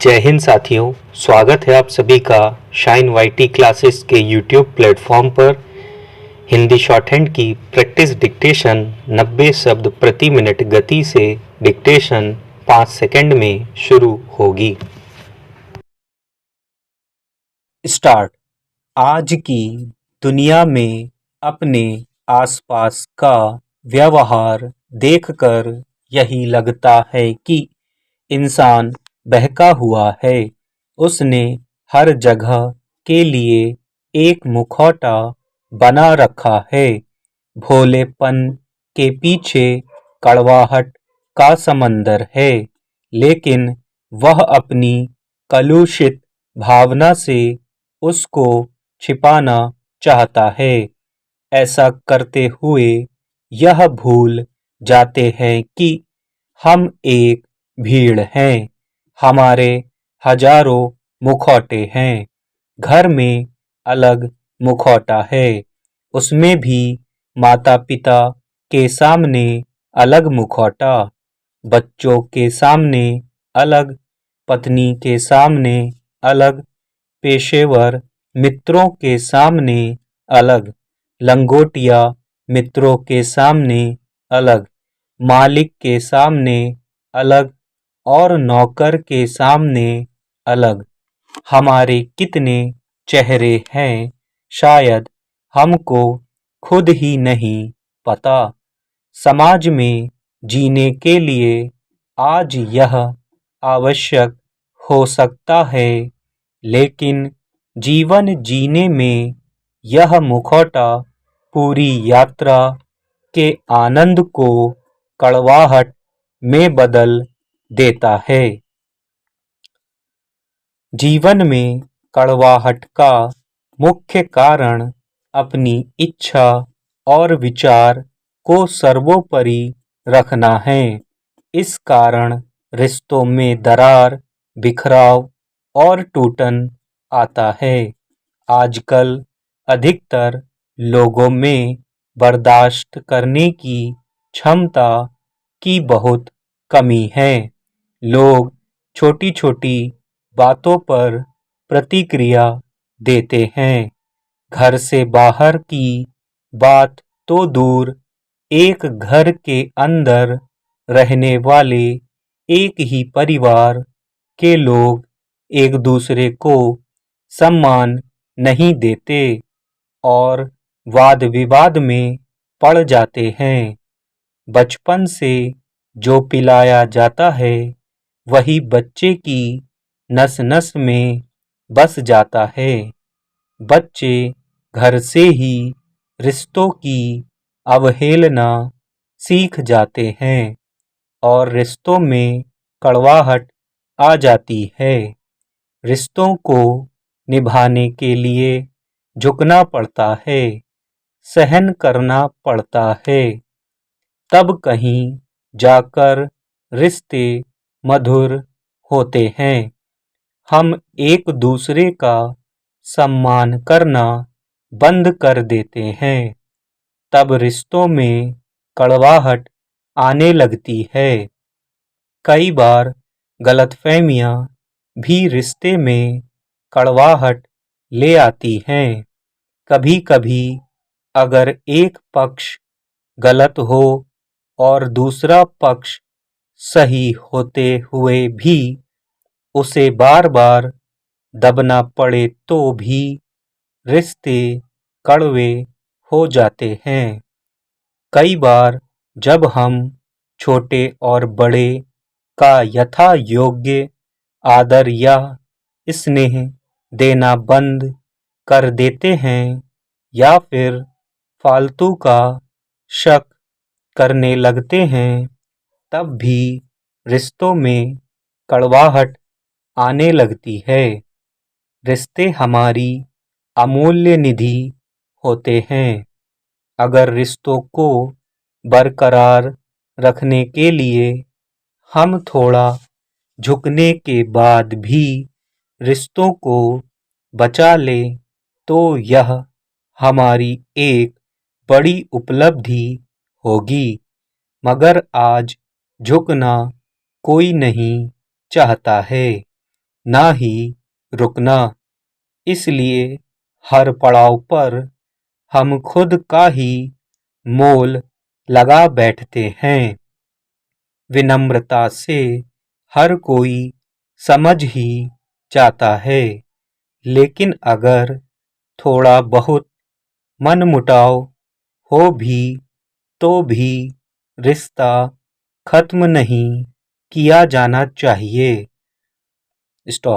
जय हिंद साथियों, स्वागत है आप सभी का शाइन वाईटी क्लासेस के यूट्यूब प्लेटफॉर्म पर। हिंदी शॉर्टहैंड की प्रैक्टिस डिक्टेशन 90 शब्द प्रति मिनट गति से डिक्टेशन 5 सेकंड में शुरू होगी। स्टार्ट। आज की दुनिया में अपने आसपास का व्यवहार देखकर यही लगता है कि इंसान बहका हुआ है। उसने हर जगह के लिए एक मुखौटा बना रखा है। भोलेपन के पीछे कड़वाहट का समंदर है, लेकिन वह अपनी कलुषित भावना से उसको छिपाना चाहता है। ऐसा करते हुए यह भूल जाते हैं कि हम एक भीड़ हैं। हमारे हजारों मुखौटे हैं। घर में अलग मुखौटा है, उसमें भी माता पिता के सामने अलग मुखौटा, बच्चों के सामने अलग, पत्नी के सामने अलग, पेशेवर मित्रों के सामने अलग, लंगोटिया मित्रों के सामने अलग, मालिक के सामने अलग और नौकर के सामने अलग। हमारे कितने चेहरे हैं, शायद हमको खुद ही नहीं पता। समाज में जीने के लिए आज यह आवश्यक हो सकता है, लेकिन जीवन जीने में यह मुखौटा पूरी यात्रा के आनंद को कड़वाहट में बदल देता है। जीवन में कड़वाहट का मुख्य कारण अपनी इच्छा और विचार को सर्वोपरि रखना है। इस कारण रिश्तों में दरार, बिखराव और टूटन आता है। आजकल अधिकतर लोगों में बर्दाश्त करने की क्षमता की बहुत कमी है। लोग छोटी छोटी बातों पर प्रतिक्रिया देते हैं। घर से बाहर की बात तो दूर, एक घर के अंदर रहने वाले एक ही परिवार के लोग एक दूसरे को सम्मान नहीं देते और वाद विवाद में पड़ जाते हैं। बचपन से जो पिलाया जाता है, वही बच्चे की नस नस में बस जाता है। बच्चे घर से ही रिश्तों की अवहेलना सीख जाते हैं और रिश्तों में कड़वाहट आ जाती है। रिश्तों को निभाने के लिए झुकना पड़ता है, सहन करना पड़ता है, तब कहीं जाकर रिश्ते मधुर होते हैं। हम एक दूसरे का सम्मान करना बंद कर देते हैं, तब रिश्तों में कड़वाहट आने लगती है। कई बार गलतफहमियां भी रिश्ते में कड़वाहट ले आती हैं। कभी कभी अगर एक पक्ष गलत हो और दूसरा पक्ष सही होते हुए भी उसे बार बार दबना पड़े तो भी रिश्ते कड़वे हो जाते हैं। कई बार जब हम छोटे और बड़े का यथा योग्य आदर या स्नेह देना बंद कर देते हैं या फिर फालतू का शक करने लगते हैं, तब भी रिश्तों में कड़वाहट आने लगती है। रिश्ते हमारी अमूल्य निधि होते हैं। अगर रिश्तों को बरकरार रखने के लिए हम थोड़ा झुकने के बाद भी रिश्तों को बचा लें, तो यह हमारी एक बड़ी उपलब्धि होगी। मगर आज झुकना कोई नहीं चाहता है। ना ही रुकना। इसलिए हर पड़ाव पर हम खुद का ही मोल लगा बैठते हैं। विनम्रता से हर कोई समझ ही जाता है, लेकिन अगर थोड़ा बहुत मनमुटाव हो भी तो भी रिश्ता खत्म नहीं किया जाना चाहिए। स्टॉप।